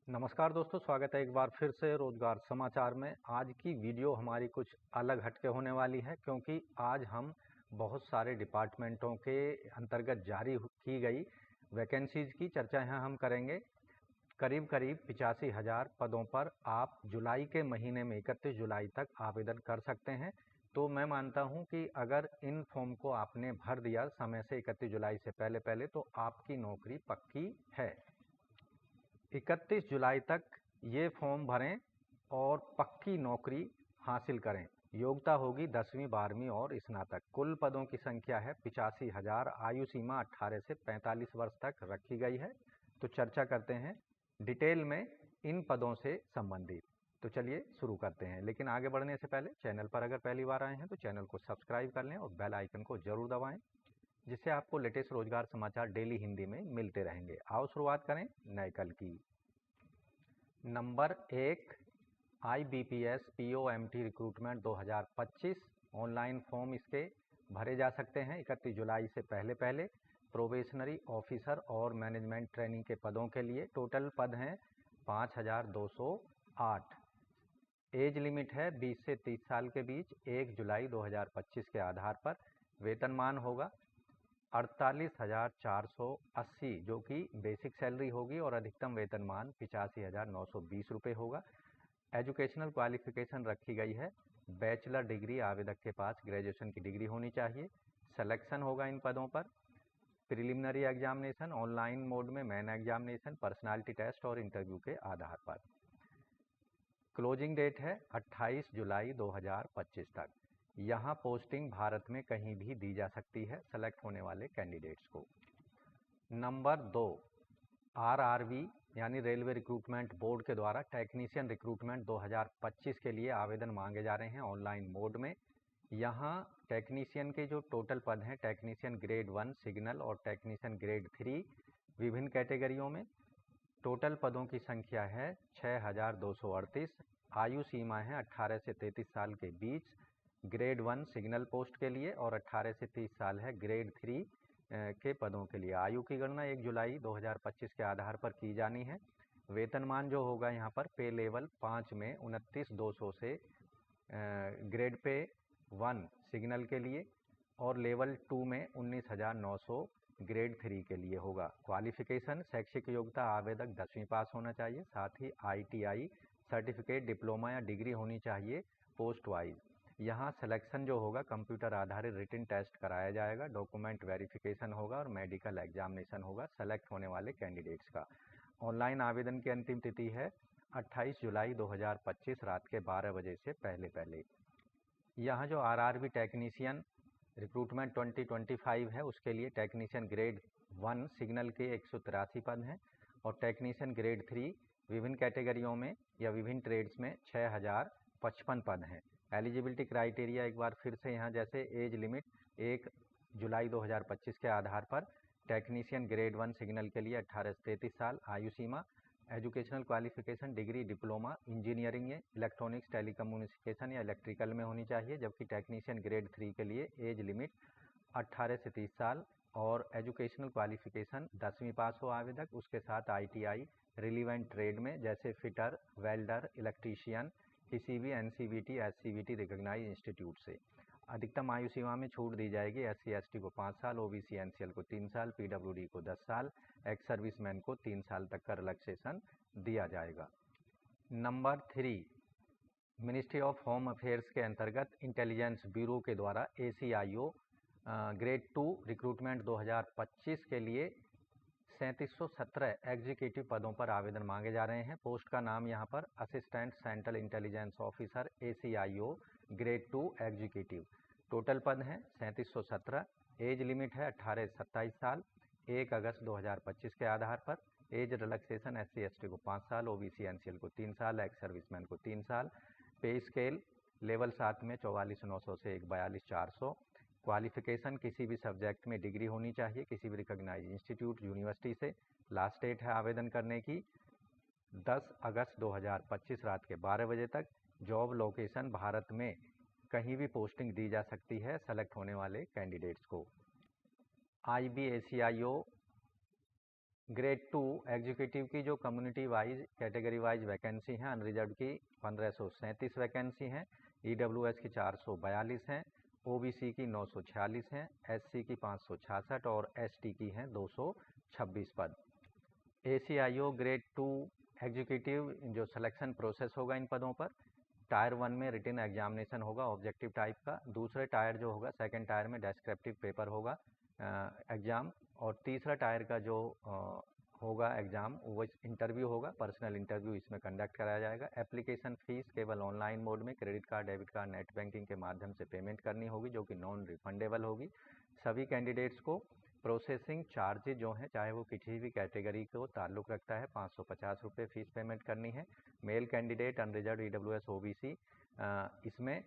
नमस्कार दोस्तों, स्वागत है एक बार फिर से रोजगार समाचार में। आज की वीडियो हमारी कुछ अलग हटके होने वाली है क्योंकि आज हम बहुत सारे डिपार्टमेंटों के अंतर्गत जारी की गई वैकेंसीज की चर्चा यहाँ हम करेंगे। करीब करीब 85,000 पदों पर आप जुलाई के महीने में 31 जुलाई तक आवेदन कर सकते हैं। तो मैं मानता हूँ कि अगर इन फॉर्म को आपने भर दिया समय से 31 जुलाई से पहले पहले तो आपकी नौकरी पक्की है। 31 जुलाई तक ये फॉर्म भरें और पक्की नौकरी हासिल करें। योग्यता होगी 10वीं 12वीं और स्नातक। कुल पदों की संख्या है 85,000। आयु सीमा 18 से 45 वर्ष तक रखी गई है। तो चर्चा करते हैं डिटेल में इन पदों से संबंधित। तो चलिए शुरू करते हैं, लेकिन आगे बढ़ने से पहले चैनल पर अगर पहली बार आए हैं तो चैनल को सब्सक्राइब कर लें और बेल आइकन को जरूर दबाएं, जिससे आपको लेटेस्ट रोजगार समाचार डेली हिंदी में मिलते रहेंगे। आओ शुरुआत करें नए कल की। Number 1, IBPS POMT recruitment 2025। Online form इसके भरे जा सकते हैं 31 जुलाई से पहले पहले। प्रोबेशनरी ऑफिसर और मैनेजमेंट ट्रेनिंग के पदों के लिए टोटल पद हैं 5,208। एज लिमिट है 20 से 30 साल के बीच। 1 जुलाई 2025 के आधार पर वेतनमान होगा 48,480, जो कि बेसिक सैलरी होगी, और अधिकतम वेतनमान 85,920 रुपये होगा। एजुकेशनल क्वालिफिकेशन रखी गई है बैचलर डिग्री। आवेदक के पास ग्रेजुएशन की डिग्री होनी चाहिए। सिलेक्शन होगा इन पदों पर प्रिलिमिनरी एग्जामिनेशन, ऑनलाइन मोड में मेन एग्जामिनेशन, पर्सनालिटी टेस्ट और इंटरव्यू के आधार पर। क्लोजिंग डेट है 28 जुलाई 2025 तक। यहाँ पोस्टिंग भारत में कहीं भी दी जा सकती है सेलेक्ट होने वाले कैंडिडेट्स को। नंबर 2, RRB यानी रेलवे रिक्रूटमेंट बोर्ड के द्वारा टेक्नीशियन रिक्रूटमेंट 2025 के लिए आवेदन मांगे जा रहे हैं ऑनलाइन मोड में। यहाँ टेक्नीशियन के जो टोटल पद हैं, टेक्नीशियन ग्रेड 1 सिग्नल और टेक्नीशियन ग्रेड 3 विभिन्न कैटेगरियों में। टोटल पदों की संख्या है 6,238। आयु सीमा है 18 से 33 साल के बीच ग्रेड 1 सिग्नल पोस्ट के लिए, और 18 से 30 साल है ग्रेड 3 के पदों के लिए। आयु की गणना 1 जुलाई 2025 के आधार पर की जानी है। वेतनमान जो होगा यहाँ पर पे लेवल 5 में 29,200 से ग्रेड पे 1 सिग्नल के लिए, और लेवल 2 में 19,900 ग्रेड 3 के लिए होगा। क्वालिफिकेशन शैक्षिक योग्यता आवेदक 10वीं पास होना चाहिए, साथ ही ITI सर्टिफिकेट डिप्लोमा या डिग्री होनी चाहिए पोस्ट वाइज। यहाँ सिलेक्शन जो होगा कंप्यूटर आधारित रिटन टेस्ट कराया जाएगा, डॉक्यूमेंट वेरिफिकेशन होगा और मेडिकल एग्जामिनेशन होगा सेलेक्ट होने वाले कैंडिडेट्स का। ऑनलाइन आवेदन की अंतिम तिथि है 28 जुलाई 2025 रात के 12 बजे से पहले पहले। यहाँ जो RRB टेक्नीशियन रिक्रूटमेंट 2025 है उसके लिए टेक्नीशियन ग्रेड 1 सिग्नल के 183 पद हैं, और टेक्नीशियन ग्रेड 3 विभिन्न कैटेगरियों में या विभिन्न ट्रेड्स में 6,055 पद हैं। एलिजिबिलिटी क्राइटेरिया एक बार फिर से यहाँ जैसे एज लिमिट 1 जुलाई 2025 के आधार पर टेक्नीशियन ग्रेड 1 सिग्नल के लिए 18 से 33 साल। आयु सीमा educational qualification degree diploma engineering में इलेक्ट्रॉनिक्स टेलीकम्युनिकेशन या इलेक्ट्रिकल में होनी चाहिए, जबकि टेक्नीशियन ग्रेड 3 के लिए एज लिमिट 18 से 30 साल और एजुकेशनल क्वालिफिकेशन 10वीं पास हो आवेदक, उसके साथ ITI रिलीवेंट ट्रेड में जैसे फिटर, वेल्डर, इलेक्ट्रीशियन किसी भी NCVT SCVT रिकॉग्नाइज इंस्टीट्यूट से। अधिकतम आयु सीमा में छूट दी जाएगी SC ST को 5 साल, OBC NCL को 3 साल, PWD को 10 साल, एक्स सर्विसमैन को 3 साल तक का रिलैक्सेशन दिया जाएगा। Number 3, ministry of home affairs के अंतर्गत इंटेलिजेंस ब्यूरो के द्वारा ACIO ग्रेड 2 रिक्रूटमेंट 2025 के लिए 3717 एग्जीक्यूटिव पदों पर आवेदन मांगे जा रहे हैं। पोस्ट का नाम यहाँ पर assistant central intelligence officer ACIO grade 2 executive. Total पद हैं 3717। एज लिमिट है 18 से 27 साल। 1 अगस्त 2025 के आधार पर। एज रिलैक्सेशन SC ST को 5 साल, OBC NCL को 3 साल, एक्स सर्विसमैन को 3 साल। पे स्केल लेवल 7 में 44,900 से 42,400। क्वालिफिकेशन किसी भी सब्जेक्ट में डिग्री होनी चाहिए किसी भी रिकॉग्नाइज इंस्टीट्यूट यूनिवर्सिटी से। लास्ट डेट है आवेदन करने की 10 अगस्त 2025 रात के 12 बजे तक। जॉब लोकेशन भारत में कहीं भी पोस्टिंग दी जा सकती है सेलेक्ट होने वाले कैंडिडेट्स को। IBACIO ग्रेड 2 एग्जीक्यूटिव की जो community wise category wise vacancy हैं अनरिजर्व की 1537 वैकेंसी हैं, ईडब्ल्यूएस की 442 हैं, ओबीसी की 946 हैं, एससी की 566 और एसटी की हैं 226 पद। एसीआईओ ग्रेड 2 एग्जीक्यूटिव जो सिलेक्शन प्रोसेस होगा इन पदों पर, टायर 1 में रिटन एग्जामिनेशन होगा ऑब्जेक्टिव टाइप का, दूसरे टायर जो होगा सेकंड टायर में डिस्क्रिप्टिव पेपर होगा एग्ज़ाम, और तीसरा टायर का जो होगा एग्ज़ाम वो इंटरव्यू होगा, पर्सनल इंटरव्यू इसमें कंडक्ट कराया जाएगा। एप्लीकेशन फ़ीस केवल ऑनलाइन मोड में credit card, debit card, net banking के माध्यम से पेमेंट करनी होगी जो कि नॉन रिफंडेबल होगी। सभी कैंडिडेट्स को प्रोसेसिंग चार्जेज जो हैं चाहे वो किसी भी कैटेगरी को ताल्लुक़ रखता है 550 रुपये फ़ीस पेमेंट करनी है। Male candidate unreserved EWS OBC इसमें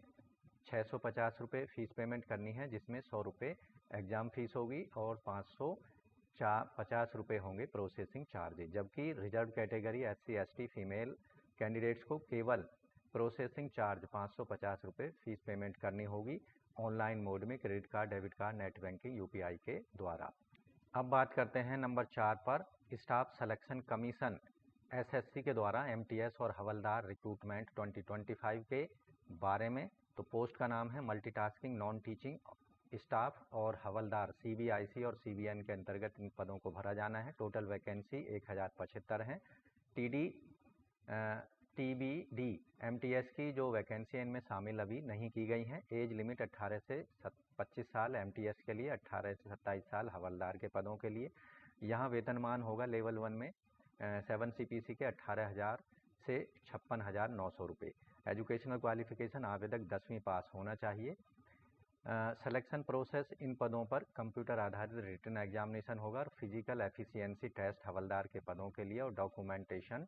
650 रुपये फ़ीस पेमेंट करनी है, जिसमें 100 रुपये एग्ज़ाम फ़ीस होगी और 550 रुपये होंगे प्रोसेसिंग चार्जेज। जबकि reserve category SC ST female candidates को केवल प्रोसेसिंग चार्ज 550 रुपये फ़ीस पेमेंट करनी होगी ऑनलाइन मोड में credit card, debit card, net banking, UPI के द्वारा। अब बात करते हैं नंबर 4 पर स्टाफ सिलेक्शन कमीशन एसएससी के द्वारा एमटीएस और हवलदार रिक्रूटमेंट 2025 के बारे में। तो पोस्ट का नाम है मल्टीटास्किंग नॉन टीचिंग स्टाफ और हवलदार सीबीआईसी और सीबीएन के अंतर्गत इन पदों को भरा जाना है। टोटल वैकेंसी 1075 हैं। टीबीडी एमटीएस की जो वैकेंसी इनमें शामिल अभी नहीं की गई हैं। एज लिमिट 18 से 25 साल एमटीएस के लिए, 18 से 27 साल हवलदार के पदों के लिए। यहाँ वेतनमान होगा लेवल 1 में 7 सीपीसी के 18,000 से 56,900 रुपये। एजुकेशनल क्वालिफिकेशन आवेदक 10वीं पास होना चाहिए। सिलेक्शन प्रोसेस इन पदों पर कंप्यूटर आधारित रिटन एग्जामिनेशन होगा और फिजिकल एफिशिएंसी टेस्ट हवलदार के पदों के लिए और डॉक्यूमेंटेशन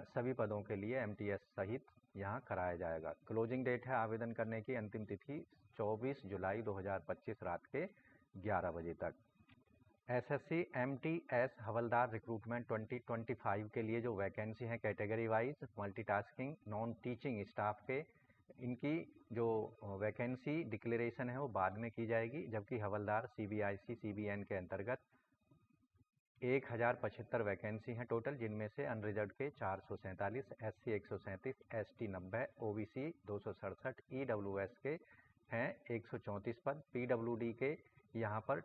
सभी पदों के लिए एमटीएस सहित यहाँ कराया जाएगा। क्लोजिंग डेट है आवेदन करने की अंतिम तिथि 24 जुलाई 2025 रात के 11 बजे तक। एसएससी एमटीएस हवलदार रिक्रूटमेंट 2025 के लिए जो वैकेंसी है category wise multitasking non teaching staff के, इनकी जो वैकेंसी डिक्लेरेशन है वो बाद में की जाएगी। जबकि हवलदार सीबीआईसी सीबीएन के अंतर्गत 1075 वैकेंसी हैं टोटल, जिनमें से अनरिजर्व के 447, एससी 137, एसटी 90, ओबीसी 267, ईडब्ल्यूएस के हैं 134 पद, पीडब्ल्यूडी के यहाँ पर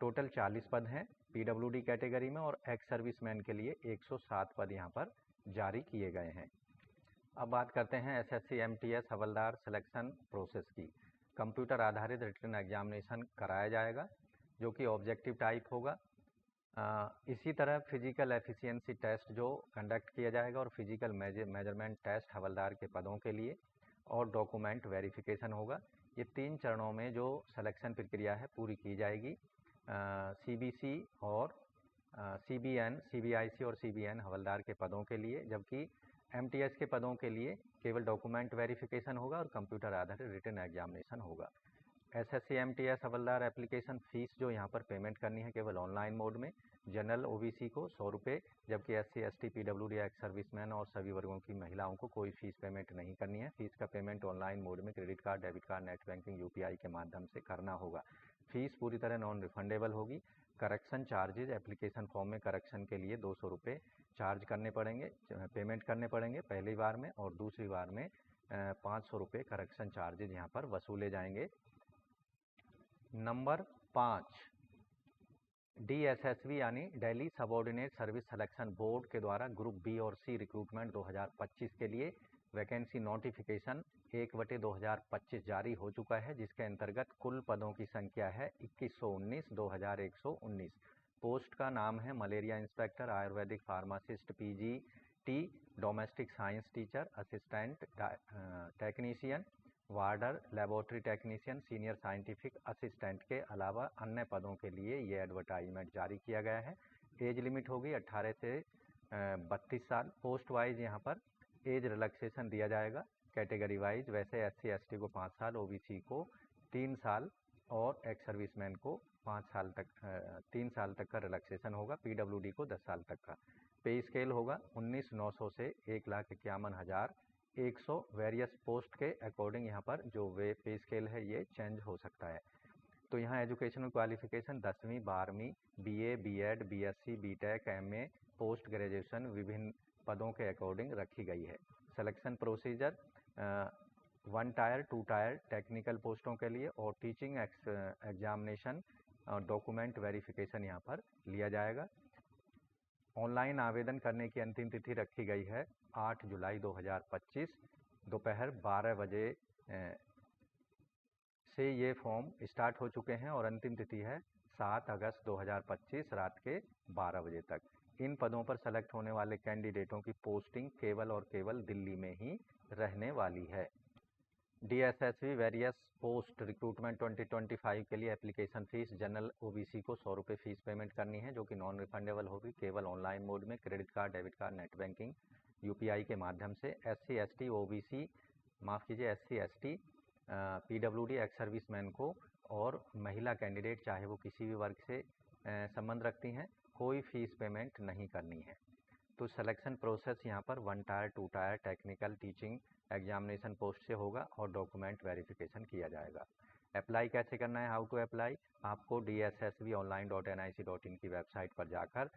टोटल 40 पद हैं पीडब्ल्यूडी कैटेगरी में, और एक्स सर्विसमैन के लिए 107 पद यहाँ पर जारी किए गए हैं। अब बात करते हैं एसएससी एमटीएस हवलदार सिलेक्शन प्रोसेस की। कंप्यूटर आधारित रिटन एग्जामिनेशन कराया जाएगा जो कि ऑब्जेक्टिव टाइप होगा। इसी तरह फिजिकल एफिशिएंसी टेस्ट जो कंडक्ट किया जाएगा और फिजिकल मेजरमेंट टेस्ट हवलदार के पदों के लिए, और डॉक्यूमेंट वेरिफिकेशन होगा। ये 3 चरणों में जो सिलेक्शन प्रक्रिया है पूरी की जाएगी। सीबीसी और सीबीएन, सीबीआईसी और सीबीएन हवलदार के पदों के लिए, जबकि एमटीएस के पदों के लिए केवल डॉक्यूमेंट वेरिफिकेशन होगा और कंप्यूटर आधारित रिटन एग्जामिनेशन होगा। एसएससी एमटीएस हवलदार एप्लीकेशन फ़ीस जो यहाँ पर पेमेंट करनी है केवल ऑनलाइन मोड में। जनरल ओबीसी को 100 रुपये, जबकि SC ST PWD ex serviceman और सभी वर्गों की महिलाओं को कोई फ़ीस पेमेंट नहीं करनी है। फ़ीस का पेमेंट ऑनलाइन मोड में credit card, debit card, net banking, UPI के माध्यम से करना होगा। फ़ीस पूरी तरह नॉन रिफंडेबल होगी। करेक्शन चार्जेज एप्लीकेशन फॉर्म में करेक्शन के लिए 200 रुपये चार्ज करने पड़ेंगे, पेमेंट करने पड़ेंगे पहली बार में, और दूसरी बार में 500 रुपये करेक्शन चार्जेज यहाँ पर वसूले जाएंगे। नंबर 5 डीएसएसबी यानी Delhi subordinate service selection board के द्वारा ग्रुप बी और सी रिक्रूटमेंट 2025 के लिए वैकेंसी नोटिफिकेशन 1/2025 जारी हो चुका है, जिसके अंतर्गत कुल पदों की संख्या है 2119 पोस्ट का नाम है malaria inspector, ayurvedic pharmacist, PGT, domestic science teacher, assistant technician, warder, laboratory technician, senior scientific assistant के अलावा अन्य पदों के लिए ये एडवर्टाइजमेंट जारी किया गया है। एज लिमिट होगी 18 से 32 साल। पोस्ट वाइज यहाँ पर एज रिलैक्सेशन दिया जाएगा कैटेगरी वाइज। वैसे एससी एसटी को 5 साल, ओबीसी को 3 साल और एक्स सर्विसमैन को 3 साल तक का रिलैक्सेशन होगा। पीडब्ल्यूडी को 10 साल तक का। पे स्केल होगा 19,900 से 1,51,100 वेरियस पोस्ट के अकॉर्डिंग यहाँ पर जो वे पे स्केल है ये चेंज हो सकता है। तो यहाँ एजुकेशनल क्वालिफिकेशन 10वीं 12वीं BA BEd BSc BTech MA post graduation विभिन्न पदों के अकॉर्डिंग रखी गई है। Selection procedure 1 tier 2 tier technical पोस्टों के लिए और टीचिंग एग्जामिनेशन डॉक्यूमेंट वेरिफिकेशन यहाँ पर लिया जाएगा। ऑनलाइन आवेदन करने की अंतिम तिथि रखी गई है 8 जुलाई 2025 दोपहर 12 बजे से ये फॉर्म स्टार्ट हो चुके हैं और अंतिम तिथि है 7 अगस्त 2025 रात के 12 बजे तक। इन पदों पर सेलेक्ट होने वाले कैंडिडेटों की पोस्टिंग केवल और केवल दिल्ली में ही रहने वाली है। DSSV वेरियस पोस्ट रिक्रूटमेंट 2025 के लिए एप्लीकेशन फीस जनरल OBC को 100 रुपये फीस पेमेंट करनी है, जो कि नॉन रिफंडेबल होगी। केवल ऑनलाइन मोड में credit card, debit card, net banking, UPI के माध्यम से। SC ST OBC माफ़ कीजिए SC ST PWD ex serviceman को और महिला कैंडिडेट चाहे वो किसी भी वर्ग से संबंध रखती हैं, कोई फीस पेमेंट नहीं करनी है। तो सिलेक्शन प्रोसेस यहाँ पर 1 tier 2 tier technical teaching examination post से होगा और डॉक्यूमेंट वेरिफिकेशन किया जाएगा। अप्लाई कैसे करना है, हाउ टू अप्लाई, आपको DSSVonline.nic.in की वेबसाइट पर जाकर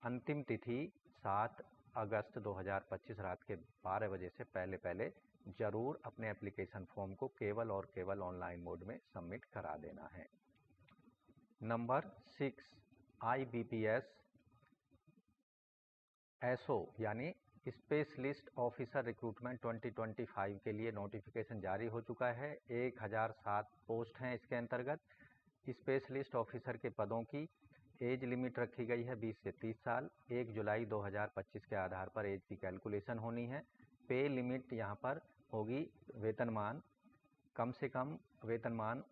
अंतिम तिथि 7 अगस्त 2025 रात के 12 बजे से पहले जरूर अपने एप्लीकेशन फॉर्म को केवल और केवल ऑनलाइन मोड में सबमिट करा देना है। नंबर 6 IBPS SO यानी स्पेशलिस्ट ऑफिसर रिक्रूटमेंट 2025 के लिए नोटिफिकेशन जारी हो चुका है। 1007 पोस्ट हैं इसके अंतर्गत। स्पेशलिस्ट ऑफिसर के पदों की एज लिमिट रखी गई है 20 से 30 साल। 1 जुलाई 2025 के आधार पर एज की कैलकुलेशन होनी है। पे लिमिट यहाँ पर होगी वेतनमान, कम से कम वेतनमान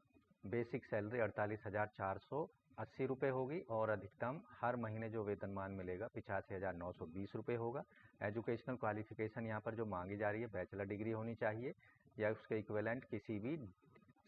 बेसिक सैलरी 48,480 रुपये होगी और अधिकतम हर महीने जो वेतनमान मिलेगा 85,920 रुपये होगा। एजुकेशनल क्वालिफिकेशन यहाँ पर जो मांगी जा रही है बैचलर डिग्री होनी चाहिए या उसके इक्विवेलेंट किसी भी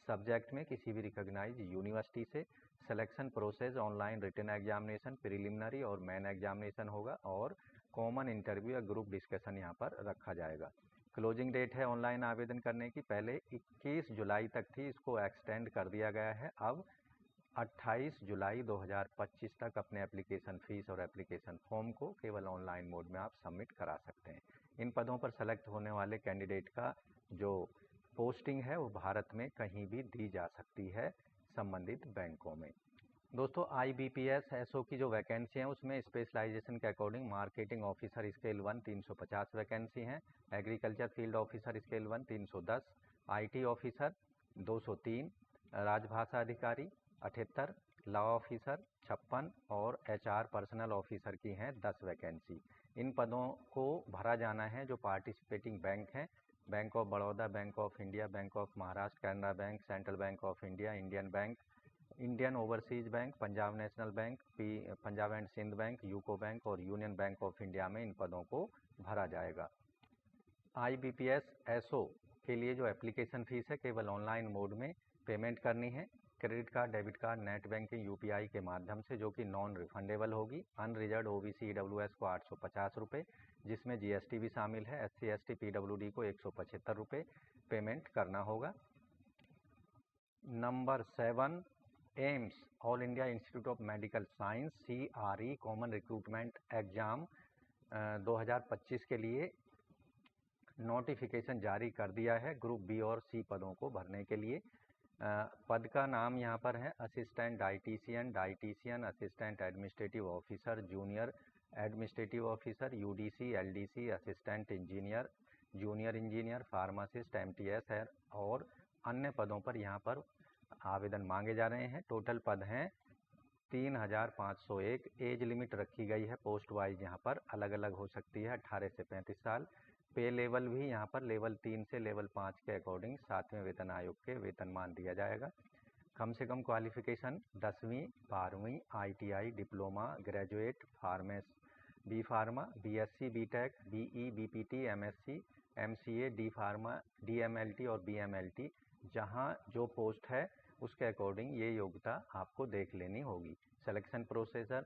सब्जेक्ट में किसी भी रिकॉग्नाइज यूनिवर्सिटी से। Selection process online written examination, preliminary और मेन एग्जामिनेशन होगा और कॉमन इंटरव्यू या ग्रुप डिस्कशन यहाँ पर रखा जाएगा। क्लोजिंग डेट है ऑनलाइन आवेदन करने की, पहले 21 जुलाई तक थी, इसको एक्सटेंड कर दिया गया है। अब 28 जुलाई 2025 तक अपने एप्लीकेशन फीस और एप्लीकेशन फॉर्म को केवल ऑनलाइन मोड में आप सबमिट करा सकते हैं। इन पदों पर सेलेक्ट होने वाले कैंडिडेट का जो पोस्टिंग है वो भारत में कहीं भी दी जा सकती है संबंधित बैंकों में। दोस्तों IBPS SO की जो वैकेंसी हैं उसमें स्पेशलाइजेशन के according marketing officer scale 1 350 vacancy हैं, agriculture field officer scale 1 310, IT officer 203, राजभाषा अधिकारी 78, लॉ ऑफिसर 56 और HR पर्सनल ऑफिसर की हैं 10 वैकेंसी। इन पदों को भरा जाना है जो पार्टिसिपेटिंग बैंक हैं, bank of Baroda, bank of India, bank of Maharashtra, Canara bank, central bank of India, Indian bank, Indian overseas bank, Punjab national bank, Punjab and Sindh bank, UCO bank और यूनियन बैंक ऑफ इंडिया में इन पदों को भरा जाएगा। IBPS SO के लिए जो एप्लीकेशन फीस है केवल ऑनलाइन मोड में पेमेंट करनी है, credit card, debit card, net banking, UPI के माध्यम से, जो कि नॉन रिफंडेबल होगी। अनरिजर्व OBC EWS को 850 रुपये, जिसमें GST भी शामिल है। SC ST PWD को 175 रुपये पेमेंट करना होगा। Number 7 AIIMS all India institute of medical science CRE common recruitment exam 2025 के लिए नोटिफिकेशन जारी कर दिया है ग्रुप B और C पदों को भरने के लिए। पद का नाम यहाँ पर है assistant dietitian, assistant administrative officer, junior administrative officer, UDC LDC, assistant engineer, junior engineer, pharmacist, MTS है और अन्य पदों पर यहाँ पर आवेदन मांगे जा रहे हैं। टोटल पद हैं 3501। एज लिमिट रखी गई है पोस्ट वाइज, यहाँ पर अलग अलग हो सकती है 18 से 35 साल। पे लेवल भी यहाँ पर लेवल 3 से लेवल 5 के अकॉर्डिंग 7वें वेतन आयोग के वेतनमान दिया जाएगा। कम से कम क्वालिफिकेशन 10वीं 12वीं ITI diploma, graduate, B pharma, BSc BTech, BE BPT, MSc MCA, D pharma, DMLT और BMLT, जहाँ जो पोस्ट है उसके अकॉर्डिंग ये योग्यता आपको देख लेनी होगी। सिलेक्शन प्रोसेसर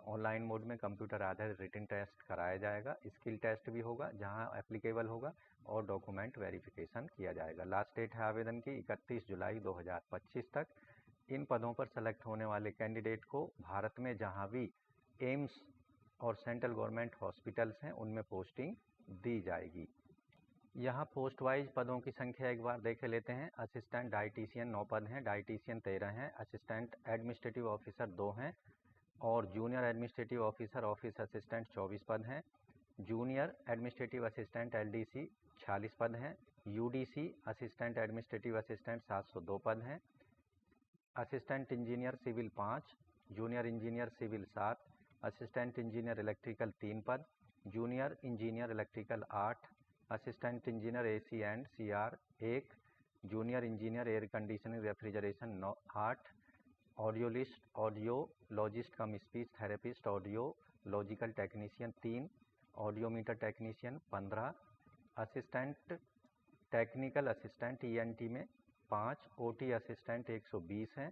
ऑनलाइन मोड में कंप्यूटर आधारित रिटन टेस्ट कराया जाएगा, स्किल टेस्ट भी होगा जहां एप्लीकेबल होगा और डॉक्यूमेंट वेरिफिकेशन किया जाएगा। लास्ट डेट है आवेदन की 31 जुलाई 2025 तक। इन पदों पर सेलेक्ट होने वाले कैंडिडेट को भारत में जहां भी एम्स और सेंट्रल गवर्नमेंट हॉस्पिटल्स हैं उनमें पोस्टिंग दी जाएगी। यहाँ पोस्ट वाइज पदों की संख्या एक बार देख लेते हैं। असिस्टेंट डाइटिशियन 9 पद हैं, डाइटिशियन 13 हैं, असिस्टेंट एडमिनिस्ट्रेटिव ऑफिसर 2 हैं और junior administrative officer office assistant 24 पद हैं। जूनियर एडमिनिस्ट्रेटिव असिस्टेंट एलडीसी 46 पद हैं। यूडीसी असिस्टेंट एडमिनिस्ट्रेटिव असिस्टेंट 702 पद हैं। Assistant engineer civil 5, junior engineer civil 7, assistant engineer electrical 3 पद, junior engineer electrical 8, assistant engineer AC and CR 1, junior engineer air conditioning refrigeration 8, audiologist audiologist cum speech therapist audiological technician 3, audiometer technician 15, assistant technical assistant ENT में 5, OT assistant 120 हैं,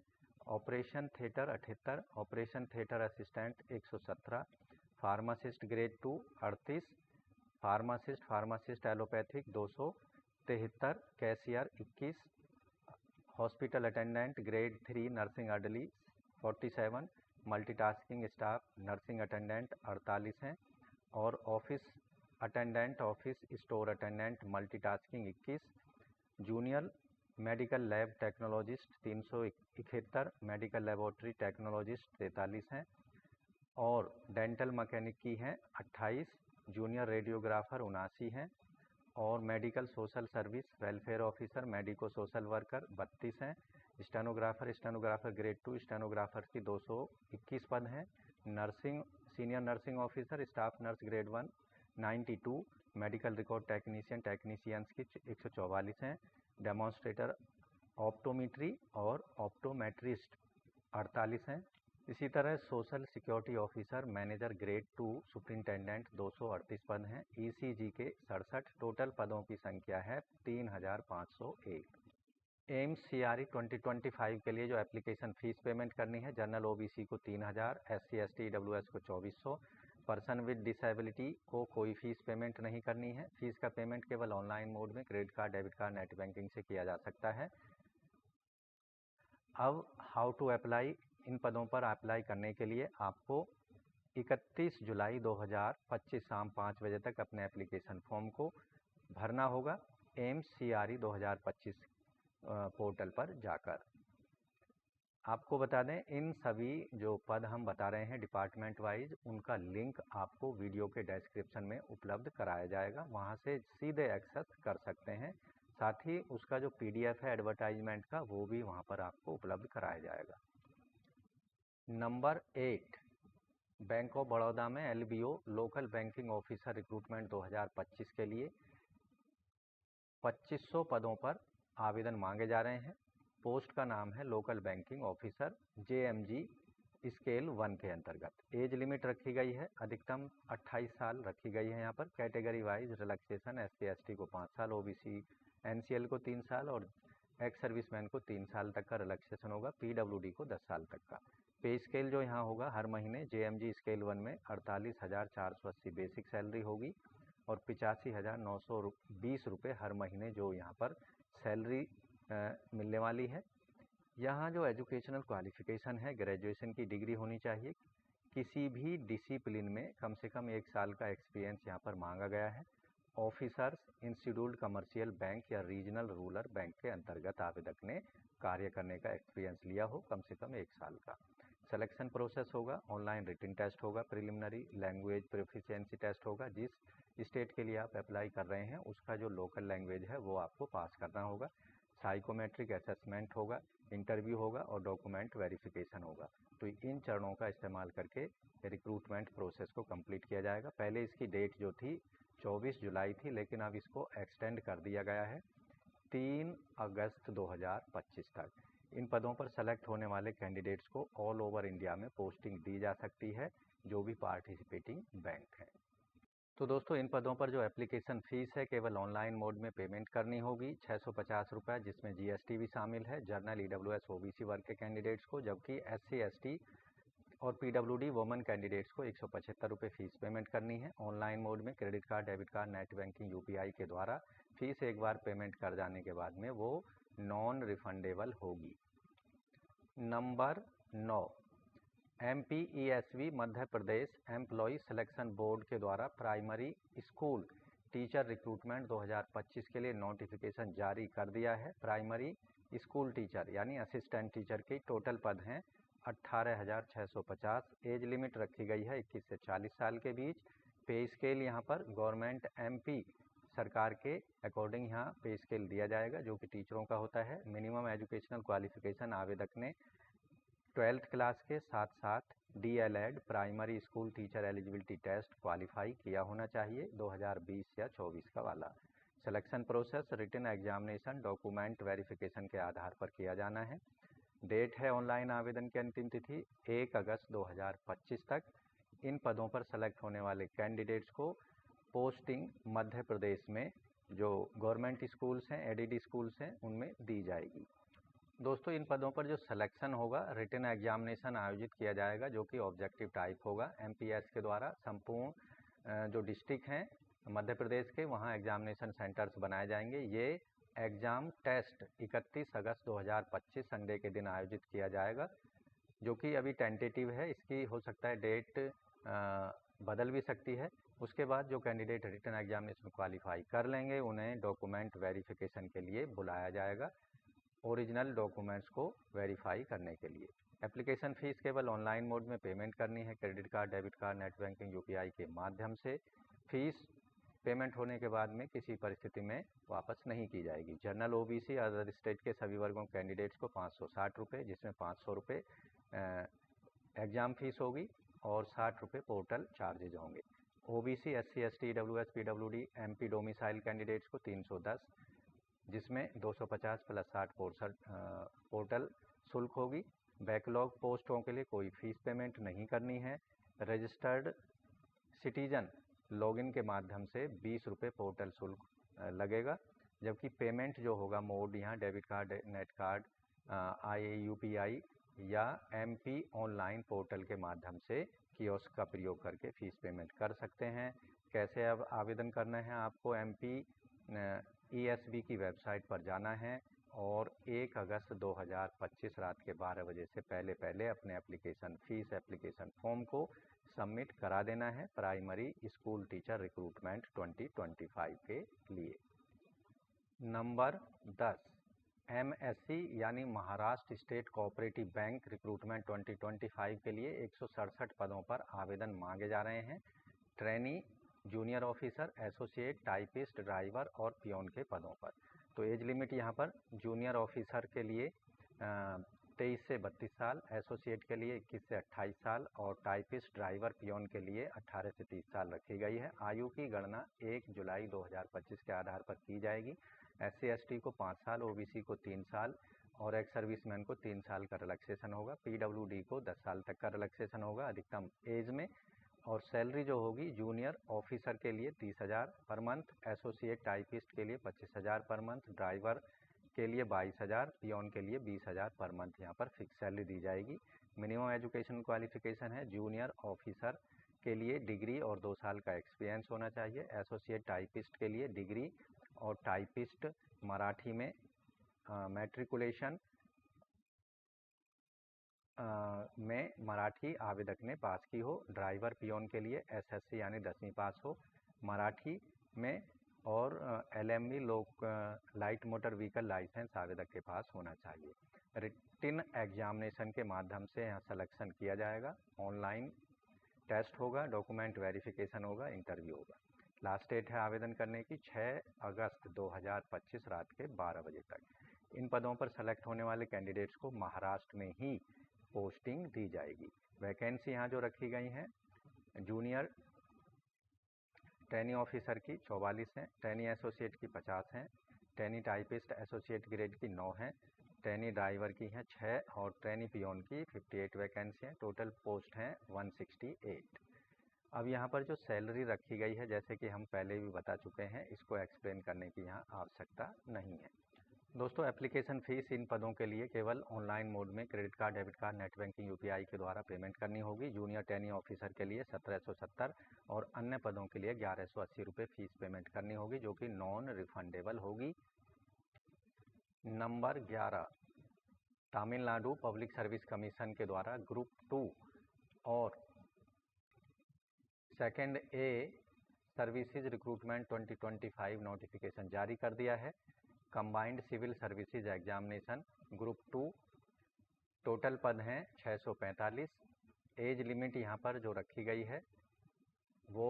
operation theatre 78, operation theatre assistant 117, pharmacist grade 2 38, pharmacist allopathic 273, cashier 21, hospital attendant grade 3 nursing orderly 47, multitasking staff nursing attendant 48 हैं और office attendant office store attendant multitasking 21, junior medical lab technologist 371, medical laboratory technologist 43 हैं और dental mechanic की हैं 28, junior radiographer 79 हैं और medical social service welfare officer medico social worker 32 हैं। Stenographer grade 2 stenographer की 221 पद हैं। Nursing senior nursing officer staff nurse grade 1 92, medical record technicians की 144 हैं। डेमोन्स्ट्रेटर ऑप्टोमेट्री और ऑप्टोमेट्रिस्ट 48 हैं। इसी तरह social security officer manager grade 2 superintendent 238 पद हैं। ईसीजी के 67, टोटल पदों की संख्या है 3501। एम्स सीआरई 2025 के लिए जो एप्लीकेशन फीस पेमेंट करनी है, जनरल ओबीसी को 3000, एससी एसटी ईडब्ल्यूएस को 2400, पर्सन विद डिसेबिलिटी को कोई फीस पेमेंट नहीं करनी है। फीस का पेमेंट केवल ऑनलाइन मोड में credit card debit card net banking से किया जा सकता है। अब हाउ टू अप्लाई, इन पदों पर अप्लाई करने के लिए आपको 31 जुलाई 2025 शाम 5 बजे तक अपने एप्लीकेशन फॉर्म को भरना होगा एम्स सीआरई 2025 पोर्टल पर जाकर। आपको बता दें, इन सभी जो पद हम बता रहे हैं डिपार्टमेंट वाइज, उनका लिंक आपको वीडियो के डिस्क्रिप्शन में उपलब्ध कराया जाएगा, वहां से सीधे एक्सेस कर सकते हैं। साथ ही उसका जो पीडीएफ है एडवर्टाइजमेंट का, वो भी वहां पर आपको उपलब्ध कराया जाएगा। नंबर 8, बैंक ऑफ बड़ौदा में LBO local banking officer recruitment 2025 के लिए 2500 पदों पर आवेदन मांगे जा रहे हैं। पोस्ट का नाम है लोकल बैंकिंग ऑफिसर जेएमजी स्केल 1 के अंतर्गत। एज लिमिट रखी गई है, अधिकतम 28 साल रखी गई है। यहाँ पर category wise relaxation SC ST को 5 साल, ओबीसी एनसीएल को 3 साल और एक्स सर्विसमैन को 3 साल तक का रिलैक्सेशन होगा, पीडब्ल्यूडी को 10 साल तक का। पे स्केल जो यहाँ होगा हर महीने जेएमजी स्केल 1 में 48,480 बेसिक सैलरी होगी और 85,920 रुपये हर महीने जो यहाँ पर सैलरी मिलने वाली है। यहाँ जो एजुकेशनल क्वालिफिकेशन है, ग्रेजुएशन की डिग्री होनी चाहिए। किसी भी डिसिप्लिन में कम से कम 1 साल का एक्सपीरियंस यहाँ पर मांगा गया है। ऑफिसर्स इंस्टीट्यूट कमर्शियल बैंक या रीजनल रूरल बैंक के अंतर्गत आवेदक ने कार्य करने का एक्सपीरियंस लिया हो कम से कम 1 साल का। सिलेक्शन प्रोसेस होगा, ऑनलाइन रिटन टेस्ट होगा, प्रिलिमिनरी लैंग्वेज प्रोफिशिएंसी टेस्ट होगा। जिस स्टेट के लिए आप अप्लाई कर रहे हैं उसका जो लोकल लैंग्वेज है वो आपको पास करना होगा। साइकोमेट्रिक असेसमेंट होगा, इंटरव्यू होगा और डॉक्यूमेंट वेरिफिकेशन होगा। तो इन चरणों का इस्तेमाल करके रिक्रूटमेंट प्रोसेस को कंप्लीट किया जाएगा। पहले इसकी डेट जो थी 24 जुलाई थी, लेकिन अब इसको एक्सटेंड कर दिया गया है 3 अगस्त 2025 तक। इन पदों पर सेलेक्ट होने वाले कैंडिडेट्स को ऑल ओवर इंडिया में पोस्टिंग दी जा सकती है, जो भी पार्टिसिपेटिंग बैंक हैं। तो दोस्तों, इन पदों पर जो एप्लीकेशन फीस है केवल ऑनलाइन मोड में पेमेंट करनी होगी 650 रुपये, जिसमें जीएसटी भी शामिल है जनरल ईडब्ल्यूएस ओबीसी वर्ग के कैंडिडेट्स को, जबकि एससी एसटी और पीडब्ल्यूडी वुमेन कैंडिडेट्स को 175 रुपये फीस पेमेंट करनी है। ऑनलाइन मोड में credit card debit card net banking UPI के द्वारा फीस एक बार पेमेंट कर जाने के बाद में वो नॉन रिफंडेबल होगी। Number 9, MPESV Madhya Pradesh employ selection board के द्वारा प्राइमरी स्कूल टीचर रिक्रूटमेंट 2025 के लिए नोटिफिकेशन जारी कर दिया है। प्राइमरी स्कूल टीचर यानी असिस्टेंट टीचर के टोटल पद हैं 18,650। एज लिमिट रखी गई है 21 से 40 साल के बीच। पे स्केल यहाँ पर गवर्नमेंट MP सरकार के अकॉर्डिंग यहाँ पे स्केल दिया जाएगा जो कि टीचरों का होता है। मिनिमम एजुकेशनल क्वालिफिकेशन आवेदक ने 12th क्लास के साथ साथ DLED primary school teacher eligibility test qualify किया होना चाहिए 2020 या 24 का वाला। Selection process written examination document verification के आधार पर किया जाना है। डेट है ऑनलाइन आवेदन की अंतिम तिथि 1 अगस्त 2025 तक। इन पदों पर सेलेक्ट होने वाले कैंडिडेट्स को पोस्टिंग मध्य प्रदेश में जो गवर्नमेंट स्कूल्स हैं, ADD स्कूल्स हैं, उनमें दी जाएगी। दोस्तों, इन पदों पर जो सिलेक्शन होगा रिटन एग्जामिनेशन आयोजित किया जाएगा जो कि ऑब्जेक्टिव टाइप होगा। MPS के द्वारा संपूर्ण जो डिस्ट्रिक्ट हैं मध्य प्रदेश के, वहाँ एग्जामिनेशन सेंटर्स बनाए जाएंगे। ये एग्ज़ाम टेस्ट 31 अगस्त 2025 संडे के दिन आयोजित किया जाएगा जो कि अभी टेंटेटिव है। इसकी हो सकता है डेट बदल भी सकती है। उसके बाद जो कैंडिडेट रिटन एग्जामिनेशन क्वालिफाई कर लेंगे उन्हें डॉक्यूमेंट वेरिफिकेशन के लिए बुलाया जाएगा, ओरिजिनल डॉक्यूमेंट्स को वेरीफाई करने के लिए। एप्लीकेशन फ़ीस केवल ऑनलाइन मोड में पेमेंट करनी है। Credit card, debit card, net banking, UPI के माध्यम से। फीस पेमेंट होने के बाद में किसी परिस्थिति में वापस नहीं की जाएगी। जनरल, OBC, अदर स्टेट के सभी वर्गों कैंडिडेट्स को 560 रुपये, जिसमें 500 रुपये एग्ज़ाम फीस होगी और 60 रुपये पोर्टल चार्जेज होंगे। OBC, SC, ST, EWS, PWD, MP domicile candidates को 310, जिसमें 250 + 60 पोर्टल शुल्क होगी। बैकलॉग पोस्टों के लिए कोई फीस पेमेंट नहीं करनी है। रजिस्टर्ड सिटीजन लॉगिन के माध्यम से 20 रुपये पोर्टल शुल्क लगेगा, जबकि पेमेंट जो होगा मोड यहाँ debit card, net card, IUPI या MP ऑनलाइन पोर्टल के माध्यम से कियोस्क का प्रयोग करके फ़ीस पेमेंट कर सकते हैं। कैसे अब आवेदन करना है आपको? MPESV की वेबसाइट पर जाना है और 1 अगस्त 2025 रात के 12 बजे से पहले अपने एप्लीकेशन फॉर्म को सबमिट करा देना है प्राइमरी स्कूल टीचर रिक्रूटमेंट 2025 के लिए। नंबर 10, MSC यानी Maharashtra state cooperative bank recruitment 2025 के लिए 167 पदों पर आवेदन मांगे जा रहे हैं। Trainee, junior officer, associate, typist, driver और पियोन के पदों पर। तो एज लिमिट यहाँ पर जूनियर ऑफिसर के लिए 23 से 32 साल, एसोसिएट के लिए 21 से 28 साल और टाइपिस्ट, ड्राइवर, पियोन के लिए 18 से 30 साल रखी गई है। आयु की गणना 1 जुलाई 2025 के आधार पर की जाएगी। SC ST को 5 साल, OBC को 3 साल और एक्स सर्विसमैन को 3 साल का रिलैक्सेशन होगा। PWD को 10 साल तक का रिलैक्सेशन होगा अधिकतम एज में। और सैलरी जो होगी जूनियर ऑफिसर के लिए 30,000 पर मंथ, एसोसिएट टाइपिस्ट के लिए 25,000 पर मंथ, ड्राइवर के लिए 22,000, पियोन के लिए 20,000 पर मंथ यहाँ पर फिक्स सैलरी दी जाएगी। मिनिमम एजुकेशन क्वालिफिकेशन है जूनियर ऑफिसर के लिए डिग्री और 2 साल का एक्सपीरियंस होना चाहिए। एसोसिएट टाइपिस्ट के लिए डिग्री और टाइपिस्ट मराठी में मैट्रिकुलेशन में मराठी आवेदक ने पास की हो। ड्राइवर पियोन के लिए SSC यानी 10वीं पास हो मराठी में और LMV light motor vehicle licence आवेदक के पास होना चाहिए। रिटन एग्जामिनेशन के माध्यम से यहाँ सिलेक्शन किया जाएगा। ऑनलाइन टेस्ट होगा, डॉक्यूमेंट वेरिफिकेशन होगा, इंटरव्यू होगा। लास्ट डेट है आवेदन करने की 6 अगस्त 2025 रात के 12 बजे तक। इन पदों पर सेलेक्ट होने वाले कैंडिडेट्स को महाराष्ट्र में ही पोस्टिंग दी जाएगी। वैकेंसी यहाँ जो रखी गई हैं जूनियर ट्रेनी ऑफिसर की 44 हैं, ट्रेनी एसोसिएट की 50 हैं, ट्रेनी टाइपिस्ट एसोसिएट ग्रेड की 9 हैं, ट्रेनी ड्राइवर की हैं 6 और ट्रेनी पियोन की 58 वैकेंसी हैं। टोटल पोस्ट हैं 168। अब यहाँ पर जो सैलरी रखी गई है जैसे कि हम पहले भी बता चुके हैं, इसको एक्सप्लेन करने की यहाँ आवश्यकता नहीं है। दोस्तों, एप्लीकेशन फ़ीस इन पदों के लिए केवल ऑनलाइन मोड में credit card, debit card, net banking, UPI के द्वारा पेमेंट करनी होगी। जूनियर ट्रेनी ऑफिसर के लिए 1770 और अन्य पदों के लिए 1180 रुपये फ़ीस पेमेंट करनी होगी जो कि नॉन रिफंडेबल होगी। Number 11, Tamil Nadu public service commission के द्वारा ग्रुप 2 और second A services recruitment 2025 notification जारी कर दिया है। Combined civil services examination group 2, total पद हैं 645। एज लिमिट यहाँ पर जो रखी गई है वो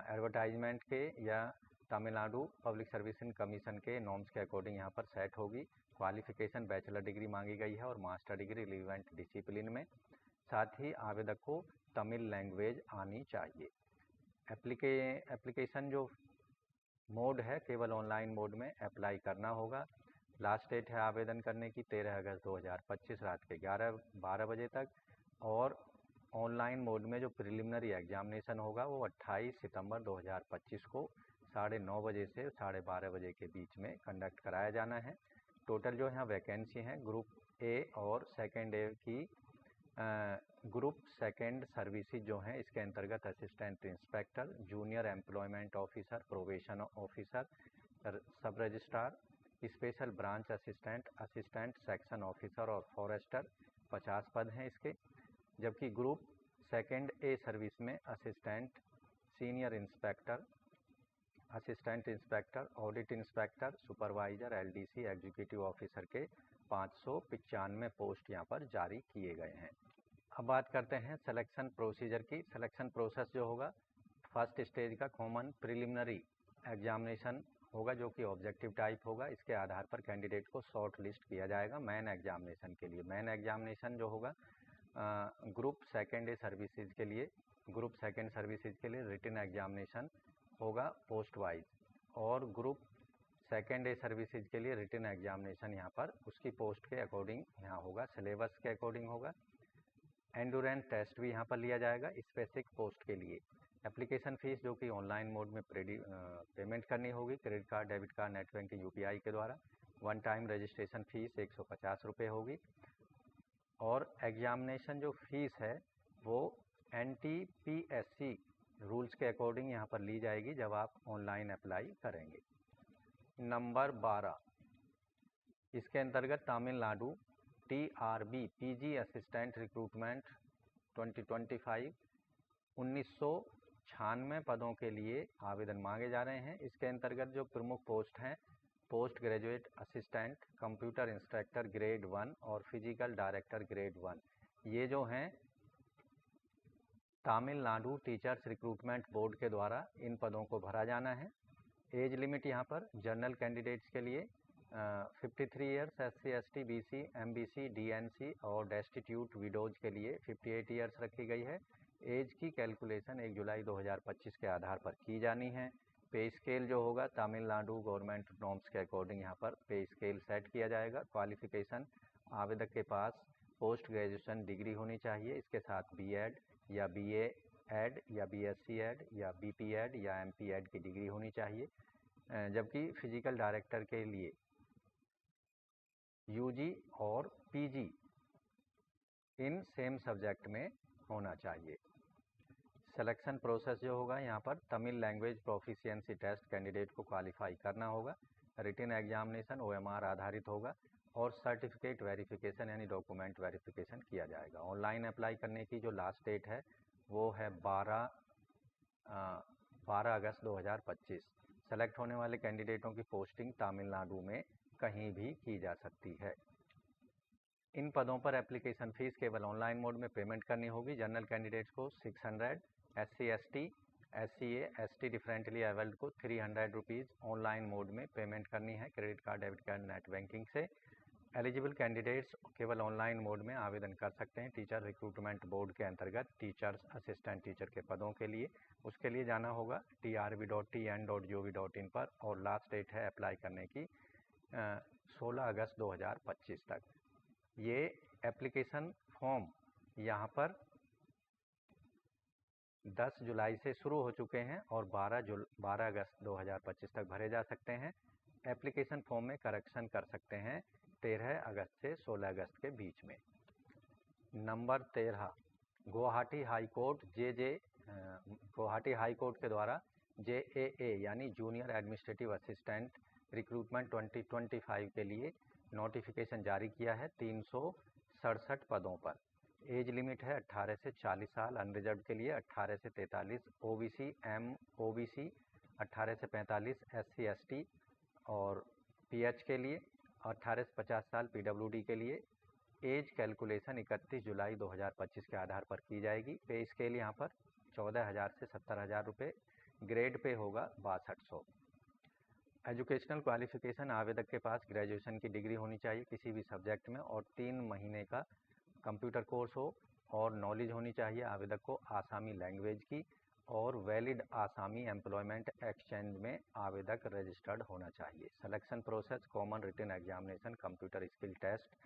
एडवर्टाइजमेंट के या तमिलनाडु पब्लिक सर्विस कमीशन के नॉर्म्स के अकॉर्डिंग यहाँ पर सेट होगी। क्वालिफिकेशन बैचलर डिग्री मांगी गई है और मास्टर डिग्री रिलेवेंट डिसिप्लिन में। साथ ही आवेदक को तमिल लैंग्वेज आनी चाहिए। एप्लीकेशन जो मोड है केवल ऑनलाइन मोड में अप्लाई करना होगा। लास्ट डेट है आवेदन करने की 13 अगस्त 2025 रात के 12 बजे तक। और ऑनलाइन मोड में जो प्रिलिमिनरी एग्जामिनेशन होगा वो 28 सितंबर 2025 को 9:30 बजे से 12:30 बजे के बीच में कंडक्ट कराया जाना है। टोटल जो है वैकेंसी हैं ग्रुप ए और सेकेंड ए की ग्रुप सेकेंड सर्विसेज जो हैं इसके अंतर्गत assistant inspector, junior employment officer, probation officer, sub registrar, special branch assistant, assistant section officer और फॉरेस्टर 50 पद हैं इसके। जबकि ग्रुप सेकेंड ए सर्विस में assistant, senior inspector, assistant inspector, audit inspector, supervisor, LDC, executive officer के 595 post यहाँ पर जारी किए गए हैं। अब बात करते हैं सिलेक्शन प्रोसीजर की। सिलेक्शन प्रोसेस जो होगा, फर्स्ट स्टेज का कॉमन प्रिलिमिनरी एग्जामिनेशन होगा जो कि ऑब्जेक्टिव टाइप होगा। इसके आधार पर कैंडिडेट को शॉर्ट लिस्ट किया जाएगा मेन एग्जामिनेशन के लिए। मेन एग्जामिनेशन जो होगा ग्रुप सेकेंड ए सर्विसेज के लिए, ग्रुप सेकेंड सर्विसेज के लिए रिटन एग्जामिनेशन होगा पोस्ट वाइज, और ग्रुप सेकेंड ए सर्विसेज के लिए रिटन एग्जामिनेशन यहाँ पर उसकी पोस्ट के अकॉर्डिंग यहाँ होगा, सिलेबस के अकॉर्डिंग होगा। एंडोरेंस टेस्ट भी यहाँ पर लिया जाएगा स्पेसिफिक पोस्ट के लिए। एप्लीकेशन फ़ीस जो कि ऑनलाइन मोड में पेमेंट करनी होगी, credit card, debit card, net banking, UPI के द्वारा। वन टाइम रजिस्ट्रेशन फ़ीस 150 रुपये होगी। और एग्जामिनेशन जो फीस है वो NTPSC रूल्स के अकॉर्डिंग यहाँ पर ली जाएगी जब आप ऑनलाइन अप्लाई करेंगे। नंबर 12, इसके अंतर्गत Tamil Nadu TRB PG assistant recruitment 2025 1996 पदों के लिए आवेदन मांगे जा रहे हैं। इसके अंतर्गत जो प्रमुख पोस्ट हैं, post graduate assistant, computer instructor grade 1 और फिजिकल डायरेक्टर ग्रेड 1, ये जो हैं तमिलनाडु टीचर्स रिक्रूटमेंट बोर्ड के द्वारा इन पदों को भरा जाना है। एज लिमिट यहाँ पर जनरल कैंडिडेट्स के लिए 53 years, SC ST BC MBC DNC और डेस्टिट्यूट विडोज के लिए 58 ईयर्स रखी गई है। एज की कैलकुलेशन 1 जुलाई 2025 के आधार पर की जानी है। पे स्केल जो होगा तमिलनाडु गवर्नमेंट नॉर्म्स के अकॉर्डिंग यहाँ पर पे स्केल सेट किया जाएगा। क्वालिफिकेशन, आवेदक के पास पोस्ट ग्रेजुएशन डिग्री होनी चाहिए, इसके साथ BEd या BA एड या BSc एड या BP एड या MP एड की डिग्री होनी चाहिए। जबकि फिजिकल डायरेक्टर के लिए UG और PG इन सेम सब्जेक्ट में होना चाहिए। सिलेक्शन प्रोसेस जो होगा यहाँ पर Tamil language proficiency test candidate को क्वालिफाई करना होगा। रिटन एग्जामिनेशन OMR आधारित होगा और सर्टिफिकेट वेरिफिकेशन यानी डॉक्यूमेंट वेरिफिकेशन किया जाएगा। ऑनलाइन अप्लाई करने की जो लास्ट डेट है वो है 12 अगस्त 2025। सेलेक्ट होने वाले कैंडिडेटों की पोस्टिंग तमिलनाडु में कहीं भी की जा सकती है। इन पदों पर एप्लीकेशन फ़ीस केवल ऑनलाइन मोड में पेमेंट करनी होगी। जनरल कैंडिडेट्स को 600, SC ST SCA ST differently abled को 300 रुपीज़ ऑनलाइन मोड में पेमेंट करनी है credit card, debit card, net banking से। एलिजिबल कैंडिडेट्स केवल ऑनलाइन मोड में आवेदन कर सकते हैं टीचर रिक्रूटमेंट बोर्ड के अंतर्गत टीचर्स असिस्टेंट टीचर के पदों के लिए। उसके लिए जाना होगा trb.tn.gov.in पर और लास्ट डेट है अप्लाई करने की 16 अगस्त 2025 तक। ये एप्लीकेशन फॉर्म यहाँ पर 10 जुलाई से शुरू हो चुके हैं और 12 अगस्त 2025 तक भरे जा सकते हैं। एप्लीकेशन फॉर्म में करेक्शन कर सकते हैं 13 अगस्त से 16 अगस्त के बीच में। Number 13, Guwahati high court Guwahati high court के द्वारा JAA यानी जूनियर एडमिनिस्ट्रेटिव असिस्टेंट रिक्रूटमेंट 2025 के लिए नोटिफिकेशन जारी किया है 367 पदों पर। एज लिमिट है 18 से 40 साल अनरिजर्व के लिए, 18 से 43 ओबीसी एम ओबीसी, 18 से 45 एससी एसटी और पीएच के लिए, 18 से 50 साल पीडब्ल्यूडी के लिए। एज कैलकुलेशन 31 जुलाई 2025 के आधार पर की जाएगी। पे स्केल यहाँ पर 14,000 से 70,000 रुपये, ग्रेड पे होगा 6200। एजुकेशनल क्वालिफिकेशन, आवेदक के पास ग्रेजुएशन की डिग्री होनी चाहिए किसी भी सब्जेक्ट में और 3 महीने का कंप्यूटर कोर्स हो और नॉलेज होनी चाहिए आवेदक को आसामी लैंग्वेज की और वैलिड आसामी एम्प्लॉयमेंट एक्सचेंज में आवेदक रजिस्टर्ड होना चाहिए। Selection process common written examination, computer skill test,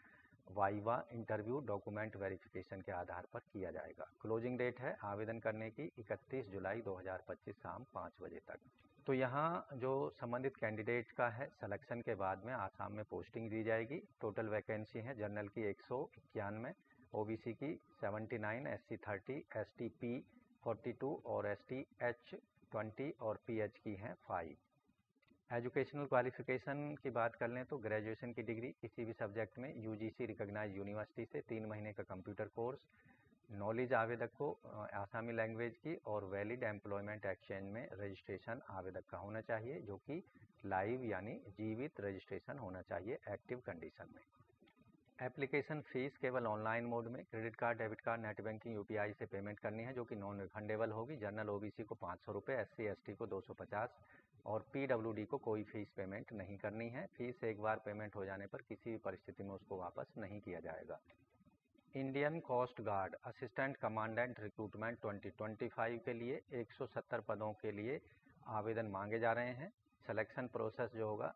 viva interview, document verification के आधार पर किया जाएगा। क्लोजिंग डेट है आवेदन करने की 31 जुलाई 2025 शाम 5 बजे तक। तो यहाँ जो संबंधित कैंडिडेट का है सिलेक्शन के बाद में आसाम में पोस्टिंग दी जाएगी। टोटल वैकेंसी है जनरल की 191, ओबीसी की 79, एससी 30, एसटी पी 42 और एसटी एच 20 और पीएच की हैं 5। एजुकेशनल क्वालिफिकेशन की बात कर लें तो ग्रेजुएशन की डिग्री किसी भी सब्जेक्ट में यूजीसी रिकॉग्नाइज्ड यूनिवर्सिटी से, 3 महीने का कंप्यूटर कोर्स, नॉलेज आवेदक को आसामी लैंग्वेज की और वैलिड एम्प्लॉयमेंट एक्सचेंज में रजिस्ट्रेशन आवेदक का होना चाहिए जो कि लाइव यानी जीवित रजिस्ट्रेशन होना चाहिए एक्टिव कंडीशन में। एप्लीकेशन फ़ीस केवल ऑनलाइन मोड में credit card, debit card, net banking, UPI से पेमेंट करनी है जो कि नॉन रिफंडेबल होगी। जनरल ओबीसी को 500 रुपये, एससी एसटी को 250 और पीडब्ल्यूडी को कोई फीस पेमेंट नहीं करनी है। फीस एक बार पेमेंट हो जाने पर किसी भी परिस्थिति में उसको वापस नहीं किया जाएगा। Indian coast guard assistant commandant recruitment 2025 के लिए 170 पदों के लिए आवेदन मांगे जा रहे हैं। सिलेक्शन प्रोसेस जो होगा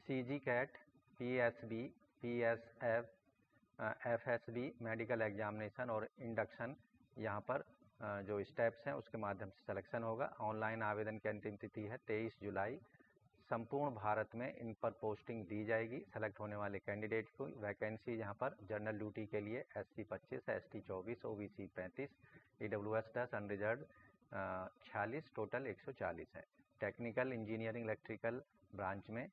CG CAT, PSB, PSF, FSB, medical examination और इंडक्शन, यहाँ पर जो स्टेप्स हैं उसके माध्यम से सिलेक्शन होगा। ऑनलाइन आवेदन की अंतिम तिथि है 23 जुलाई। संपूर्ण भारत में इन पर पोस्टिंग दी जाएगी सेलेक्ट होने वाले कैंडिडेट को। वैकेंसी यहाँ पर जनरल ड्यूटी के लिए SC 25, ST 24, OBC 35, EWS 10, unreserved 46, total 140 है। टेक्निकल, इंजीनियरिंग, इलेक्ट्रिकल ब्रांच में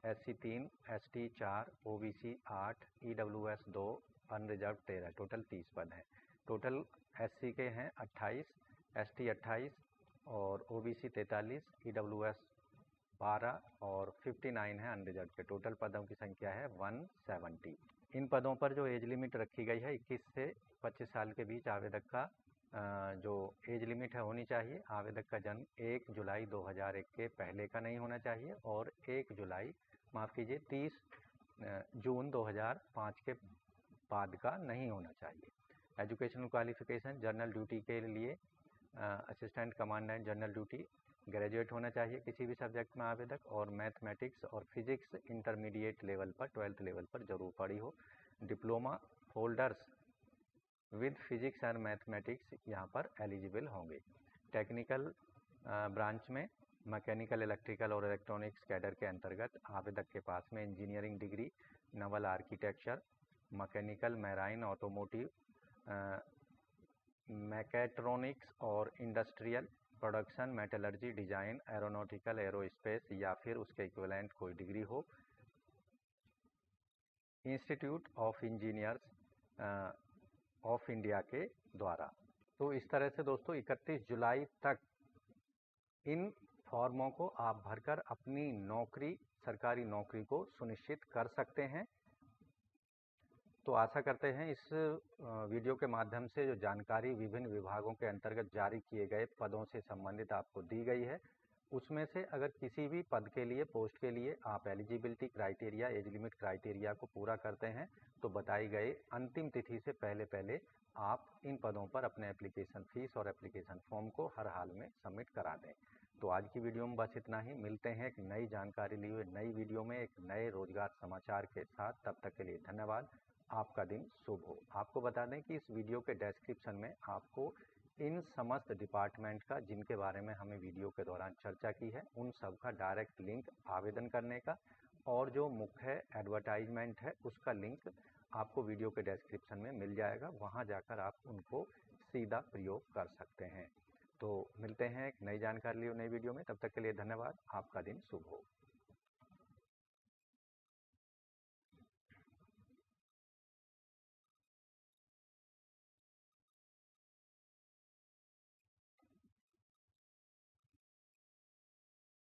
SC 3, ST 4, OBC 8, EWS 2, unreserved 13, total 30 पद हैं। टोटल एससी के हैं 28, एसटी 28 और ओबीसी 43, ईडब्ल्यूएस 12 और 59 है अनरिजर्व के। टोटल पदों की संख्या है 170। इन पदों पर जो एज लिमिट रखी गई है 21 से 25 साल के बीच आवेदक का जो एज लिमिट है होनी चाहिए। आवेदक का जन्म 1 जुलाई 2001 के पहले का नहीं होना चाहिए और 30 जून 2005 के बाद का नहीं होना चाहिए। एजुकेशनल क्वालिफिकेशन जनरल ड्यूटी के लिए assistant commandant general duty graduate होना चाहिए किसी भी सब्जेक्ट में आवेदक और मैथमेटिक्स और फिजिक्स इंटरमीडिएट लेवल पर 12th लेवल पर जरूर पढ़ी हो। Diploma holders with physics and mathematics यहाँ पर एलिजिबल होंगे। टेक्निकल ब्रांच में मैकेनिकल, इलेक्ट्रिकल और इलेक्ट्रॉनिक्स कैडर के अंतर्गत आवेदक के पास में engineering degree, naval architecture, mechanical, marine, automotive, mechatronics और industrial production, metallurgy, design, aeronautical, aerospace या फिर उसके इक्विवेलेंट कोई डिग्री हो। Institute of engineers of India के द्वारा। तो इस तरह से दोस्तों 31 जुलाई तक इन फॉर्मों को आप भरकर अपनी नौकरी, सरकारी नौकरी को सुनिश्चित कर सकते हैं। तो आशा करते हैं इस वीडियो के माध्यम से जो जानकारी विभिन्न विभागों के अंतर्गत जारी किए गए पदों से संबंधित आपको दी गई है उसमें से अगर किसी भी पद के लिए, पोस्ट के लिए आप eligibility criteria, age limit criteria को पूरा करते हैं तो बताई गए अंतिम तिथि से पहले आप इन पदों पर अपने एप्लीकेशन फीस और एप्लीकेशन फॉर्म को हर हाल में सबमिट करा दें। तो आज की वीडियो में बस इतना ही। मिलते हैं एक नई जानकारी लिए हुए नई वीडियो में एक नए रोजगार समाचार के साथ। तब तक के लिए धन्यवाद। आपका दिन शुभ हो। आपको बता दें कि इस वीडियो के डिस्क्रिप्शन में आपको इन समस्त डिपार्टमेंट का जिनके बारे में हमें वीडियो के दौरान चर्चा की है उन सब का डायरेक्ट लिंक आवेदन करने का और जो मुख्य एडवर्टाइजमेंट है उसका लिंक आपको वीडियो के डिस्क्रिप्शन में मिल जाएगा। वहां जाकर आप उनको सीधा प्रयोग कर सकते हैं। तो मिलते हैं एक नई जानकारी लिए नई वीडियो में। तब तक के लिए धन्यवाद। आपका दिन शुभ हो।